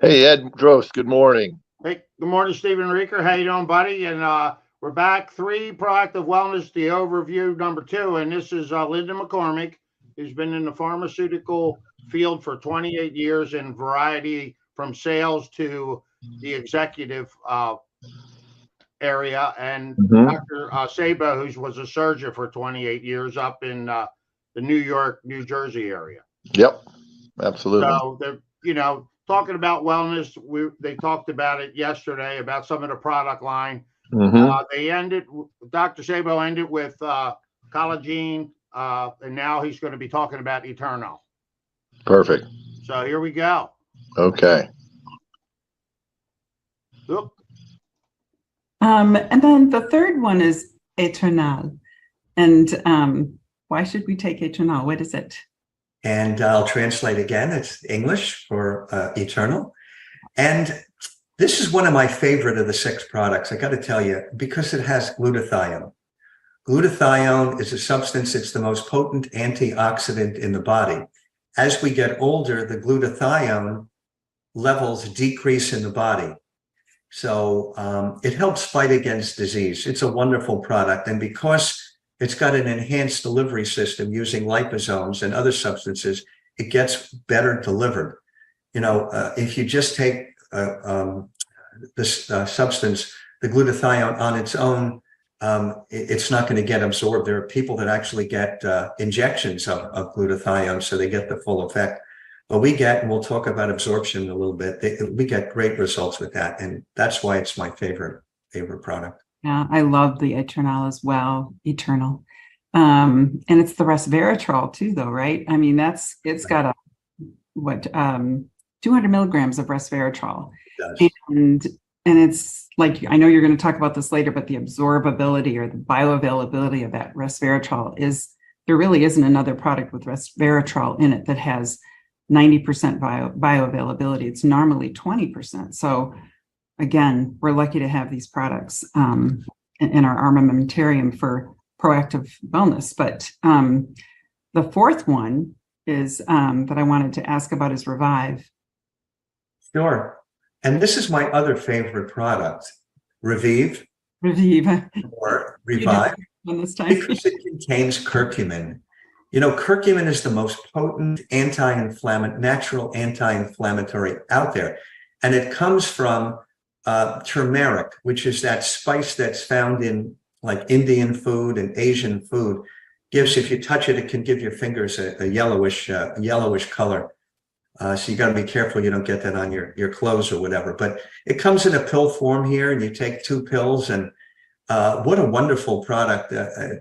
Hey, Ed Drost, good morning. Hey, good morning, Stephen Reeker. How you doing, buddy? And we're back. 3 Proactive Wellness, the overview number 2. And this is Linda McCormick, who's been in the pharmaceutical field for 28 years in variety from sales to the executive area. And Dr. Sabo, who was a surgeon for 28 years up in the New York, New Jersey area. Yep, absolutely. So they're, talking about wellness. They talked about it yesterday about some of the product line. Dr. Sabo ended with collagen, and now he's going to be talking about Eternal. Perfect. So here we go. Okay. Oop. And then the third one is Eternal. And why should we take Eternal? What is it? And I'll translate again. It's English for eternal. And this is one of my favorite of the 6 products, I got to tell you, because it has glutathione. Glutathione is a substance, it's the most potent antioxidant in the body. As we get older, the glutathione levels decrease in the body. So it helps fight against disease. It's a wonderful product. And because it's got an enhanced delivery system using liposomes and other substances, it gets better delivered. If you just take this substance, the glutathione on its own, it's not going to get absorbed. There are people that actually get injections of glutathione, so they get the full effect. But and we'll talk about absorption in a little bit, we get great results with that. And that's why it's my favorite product. Yeah, I love the Eternal as well, Eternal. And it's the resveratrol too, though, right? I mean, it's got 200 milligrams of resveratrol. And it's like, I know you're going to talk about this later, but the absorbability or the bioavailability of that resveratrol there really isn't another product with resveratrol in it that has 90% bioavailability. It's normally 20%. So again, we're lucky to have these products in our armamentarium for proactive wellness. But the fourth one is that I wanted to ask about is Revive. Sure. And this is my other favorite product, Revive. Or Revive. This time. Because it contains curcumin. Curcumin is the most potent natural anti-inflammatory out there. And it comes from turmeric, which is that spice that's found in like Indian food and Asian food. If you touch it, it can give your fingers a yellowish color. So you got to be careful you don't get that on your clothes or whatever. But it comes in a pill form here, and you take 2 pills. And what a wonderful product!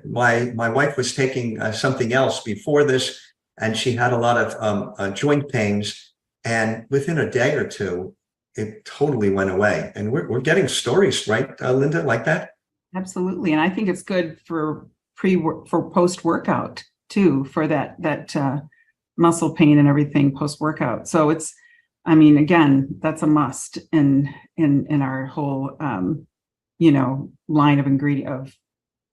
My wife was taking something else before this, and she had a lot of joint pains. And within a day or 2, it totally went away. And we're getting stories, right, Linda, like that? Absolutely. And I think it's good for post-workout too, for that muscle pain and everything post-workout. So again, that's a must in our whole, line of ingredient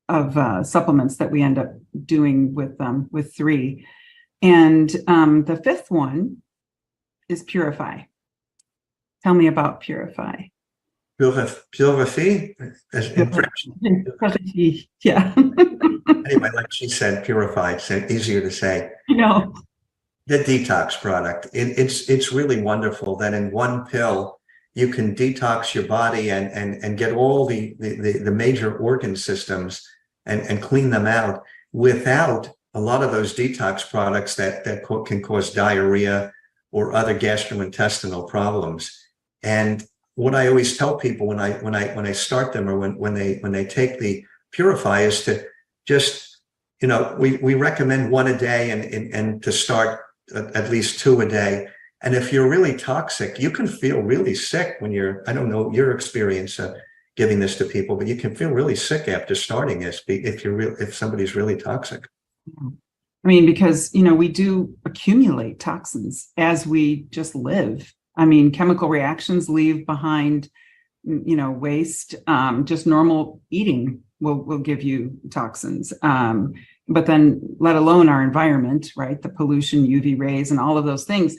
of supplements that we end up doing with 3. And the 5th one is Purify. Tell me about Purify. Purify, as in French. Yeah. Anyway, like she said, Purify. It's easier to say. No. The detox product. It's really wonderful that in 1 pill you can detox your body and get all the major organ systems and clean them out without a lot of those detox products that can cause diarrhea or other gastrointestinal problems. And what I always tell people when I start them, or when they take the Purify, is to just, we recommend 1 a day and to start at least 2 a day. And if you're really toxic, you can feel really sick when I don't know your experience giving this to people, but you can feel really sick after starting this if somebody's really toxic. I mean, because, we do accumulate toxins as we just live. I mean, chemical reactions leave behind, waste. Just normal eating will give you toxins. But then let alone our environment, right? The pollution, UV rays, and all of those things.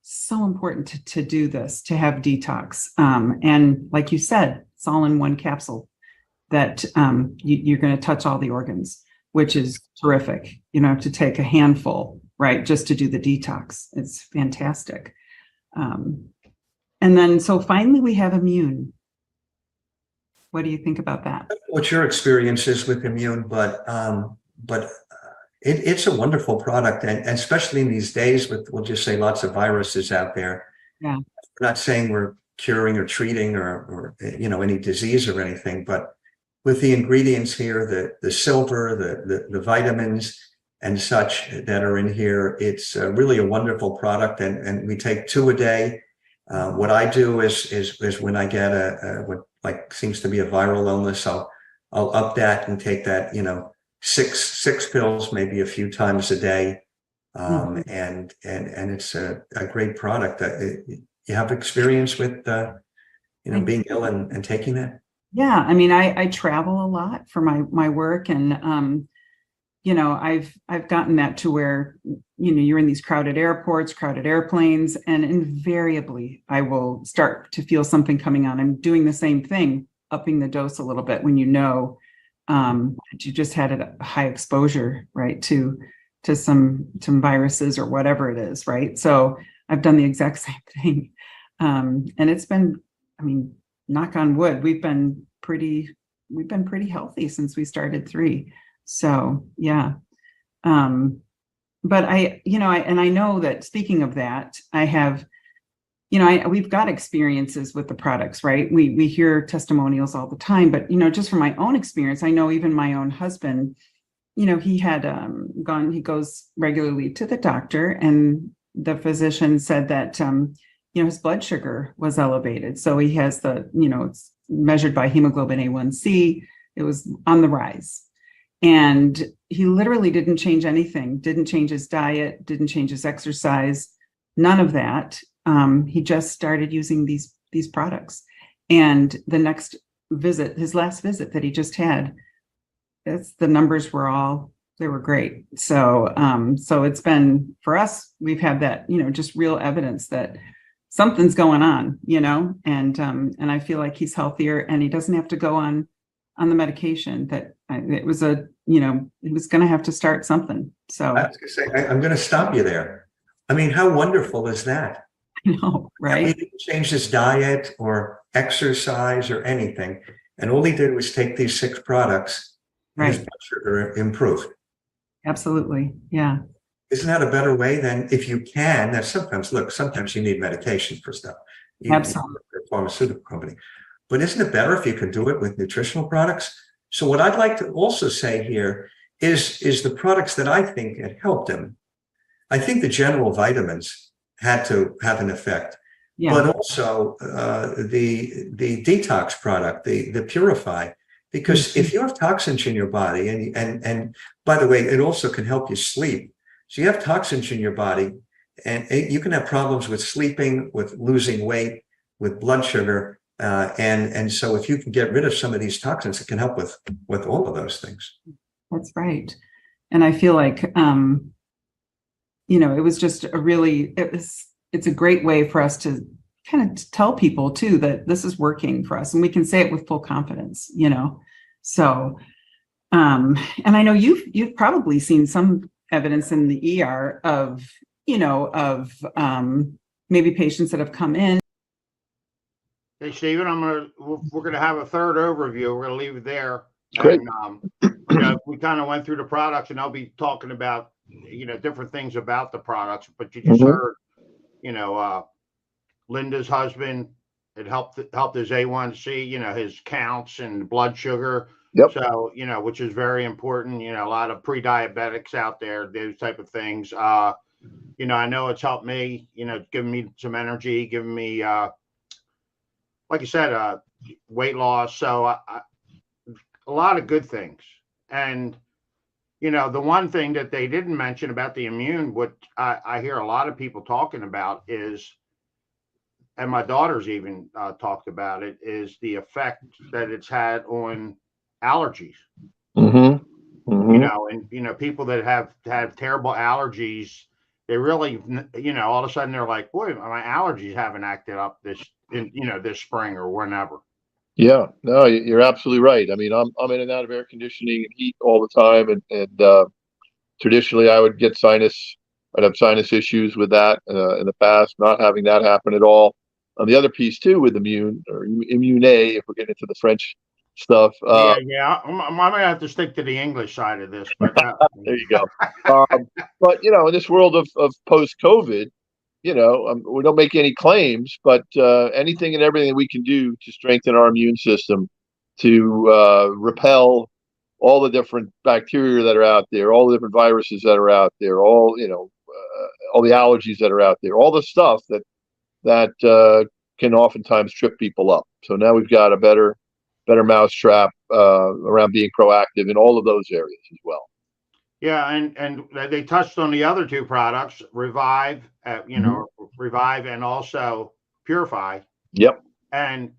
so important to do this, to have detox. And like you said, it's all in one capsule that you're going to touch all the organs, which is terrific. You know, to take a handful, right, just to do the detox. It's fantastic. And then, so finally we have Immune. What do you think about that? What your experience is with Immune, but it's a wonderful product, and especially in these days with, we'll just say, lots of viruses out there. Yeah. We're not saying we're curing or treating or you know, any disease or anything, but with the ingredients here, the silver, the vitamins and such that are in here, it's really a wonderful product. And we take 2 a day. What I do is when I get what like seems to be a viral illness, I'll up that and take that, you know, six pills, maybe a few times a day. And it's a great product. You have experience with, you know, being ill and taking that? Yeah. I mean, I travel a lot for my work, and, you know, I've gotten that to where, you know, you're in these crowded airports, crowded airplanes, and invariably I will start to feel something coming on. I'm doing the same thing, upping the dose a little bit when you know you just had a high exposure, right, to some viruses or whatever it is, right? So I've done the exact same thing, and it's been, I mean, knock on wood, we've been pretty healthy since we started 3. So yeah, but I know that, speaking of that, I have, you know, we've got experiences with the products, right? We hear testimonials all the time, but, you know, just from my own experience, I know even my own husband, you know, he had he goes regularly to the doctor, and the physician said that, you know, his blood sugar was elevated. So he has you know, it's measured by hemoglobin A1C. It was on the rise. And he literally didn't change anything, didn't change his diet, didn't change his exercise, none of that. He just started using these products. And the next visit, his last visit that he just had, the numbers were they were great. So so it's been, for us, we've had that, you know, just real evidence that something's going on, you know, and I feel like he's healthier, and he doesn't have to go on the medication. That it was you know, he was going to have to start something. So I was going to say, I'm going to stop you there. I mean, how wonderful is that? I know, right? He didn't change his diet or exercise or anything, and all he did was take these 6 products, and his Right. blood sugar improved. Absolutely. Yeah. Isn't that a better way than, if you can? Now, sometimes you need medication for stuff. Absolutely. You're a pharmaceutical company, but isn't it better if you can do it with nutritional products? So what I'd like to also say here is the products that I think had helped him. I think the general vitamins had to have an effect, Yeah. but also the detox product, the Purify, because if you have toxins in your body, and by the way, it also can help you sleep. So you have toxins in your body, and you can have problems with sleeping, with losing weight, with blood sugar. And so if you can get rid of some of these toxins, it can help with all of those things. That's right. And I feel like, you know, it was just it's a great way for us to kind of tell people too, that this is working for us, and we can say it with full confidence, you know? So, and I know you've probably seen some evidence in the ER of, you know, maybe patients that have come in. Hey, Stephen, we're gonna have a third overview. We're gonna leave it there. Great. And, you know, we kind of went through the products, and I'll be talking about, you know, different things about the products. But you just heard, you know, Linda's husband, it helped his A1C, you know, his counts and blood sugar. Yep. So, you know, which is very important. You know, a lot of pre-diabetics out there, those type of things. You know, I know it's helped me, you know, giving me some energy, giving me, like you said, weight loss. So a lot of good things. And, you know, the one thing that they didn't mention about the Immune, what I hear a lot of people talking about is, and my daughter's even talked about it, is the effect that it's had on allergies. Mm-hmm. You know, and, you know, people that have terrible allergies, they really, all of a sudden they're like, boy, my allergies haven't acted up this spring or whenever. Yeah, no, you're absolutely right. I mean, I'm in and out of air conditioning and heat all the time, and traditionally I would get I'd have sinus issues with that in the past. Not having that happen at all. On the other piece too, with immune A, if we're getting into the French stuff, Yeah. I'm gonna have to stick to the English side of this, but there you go. But in this world of post COVID, we don't make any claims, but anything and everything that we can do to strengthen our immune system, to repel all the different bacteria that are out there, all the different viruses that are out there, all the allergies that are out there, all the stuff that can oftentimes trip people up. So now we've got a better mousetrap around being proactive in all of those areas as well. yeah, and they touched on the other two products, Revive, Revive, and also Purify. Yep. And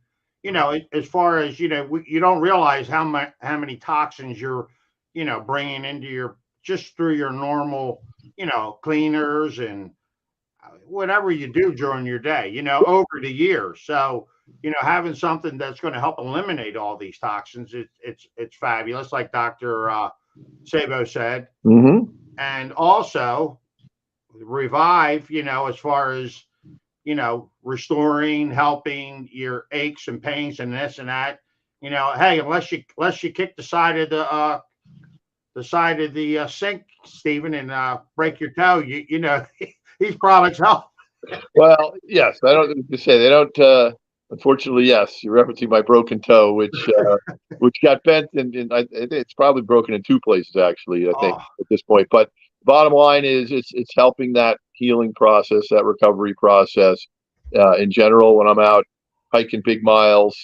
as far as you don't realize how many toxins you're bringing into just through your normal cleaners and whatever you do during your day over the years. So having something that's going to help eliminate all these toxins, it's fabulous, like Dr. Sabo said. Mm-hmm. And also Revive, as far as restoring, helping your aches and pains and this and that. Hey, unless you kick the side of the sink, Stephen, and break your toe, these products help. Well, yes, I don't say they don't. Unfortunately, yes, you're referencing my broken toe, which got bent, and it's probably broken in two places actually. I think at this point, but bottom line is it's helping that healing process, that recovery process in general. When I'm out hiking big miles,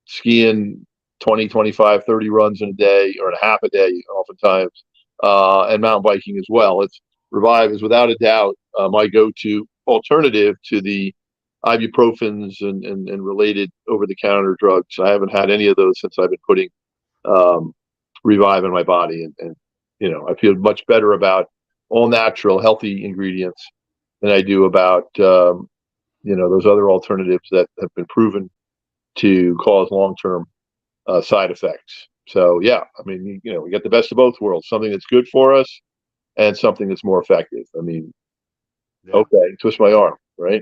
skiing 20, 25, 30 runs in a day or in a half a day oftentimes, and mountain biking as well. Revive is without a doubt my go-to alternative to the ibuprofens and related over-the-counter drugs. I haven't had any of those since I've been putting Revive in my body, and I feel much better about all natural, healthy ingredients than I do about those other alternatives that have been proven to cause long-term side effects. So yeah, I mean, we get the best of both worlds: something that's good for us and something that's more effective. I mean, okay, twist my arm, right?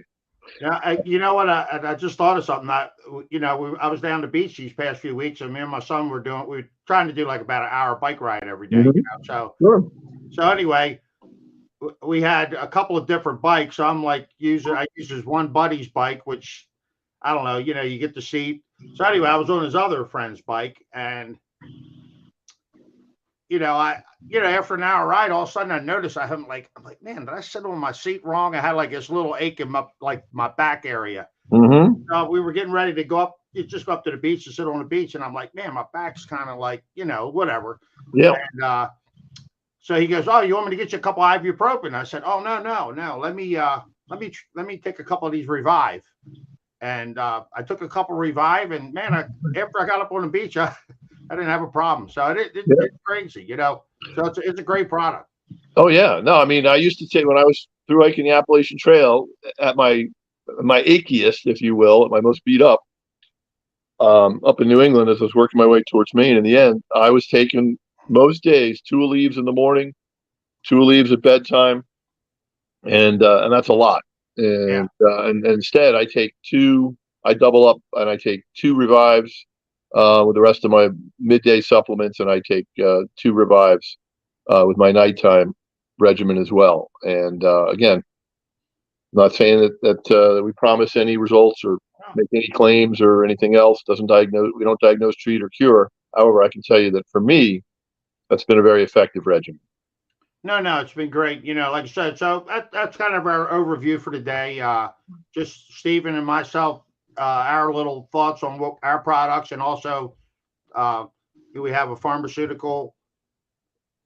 Yeah, you know what? I just thought of something. I was down the beach these past few weeks, and me and my son we were trying to do like about an hour bike ride every day. Mm-hmm. So anyway, we had a couple of different bikes. So I use his one buddy's bike, which I don't know. You get the seat. So anyway, I was on his other friend's bike, and after an hour ride, all of a sudden I noticed I'm like, man, did I sit on my seat wrong? I had like this little ache in my back area. Mm-hmm. We were getting ready to go up to the beach to sit on the beach, and I'm like, man, my back's kind of like, whatever. Yeah. And so he goes, oh, you want me to get you a couple ibuprofen? I said, oh, no. Let me take a couple of these Revive. And I took a couple Revive, and man, after I got up on the beach, I didn't have a problem. So it's crazy, So it's a great product. Oh yeah, no, I mean, I used to take when I was through hiking the Appalachian Trail at my achiest, if you will, at my most beat up in New England as I was working my way towards Maine. In the end, I was taking most days 2 leaves in the morning, 2 leaves at bedtime, and that's a lot. And instead, I take 2. I double up and I take 2 Revives with the rest of my midday supplements, and I take 2 Revives with my nighttime regimen as well. And again, I'm not saying that we promise any results or make any claims or anything else. We don't diagnose, treat, or cure. However, I can tell you that for me, that's been a very effective regimen. No, it's been great. Like I said, so that's kind of our overview for today. Just Stephen and myself, our little thoughts on what our products, and also we have a pharmaceutical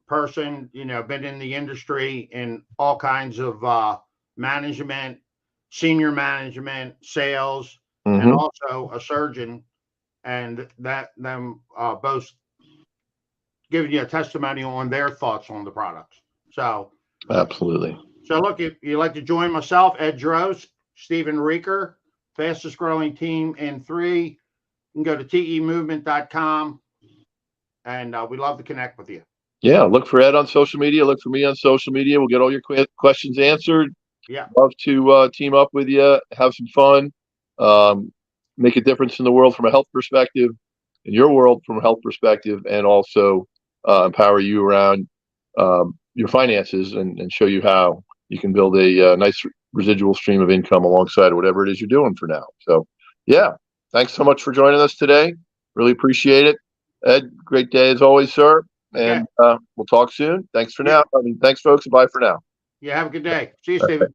person, been in the industry in all kinds of management, senior management, sales, and also a surgeon, and them both giving you a testimonial on their thoughts on the products. So absolutely. So look, if you'd like to join myself, Ed Droz, Stephen Reeker, fastest growing team in 3, you can go to temovement.com, and we'd love to connect with you. Yeah, look for Ed on social media. Look for me on social media. We'll get all your questions answered. Yeah. Love to team up with you, have some fun, make a difference in the world from a health perspective, in your world from a health perspective, and also empower you around your finances and show you how you can build a nice residual stream of income alongside whatever it is you're doing for now. So, yeah, thanks so much for joining us today. Really appreciate it. Ed, great day as always, sir. And we'll talk soon. Thanks for now. Thanks, folks. Bye for now. Yeah, have a good day. See you, Stephen.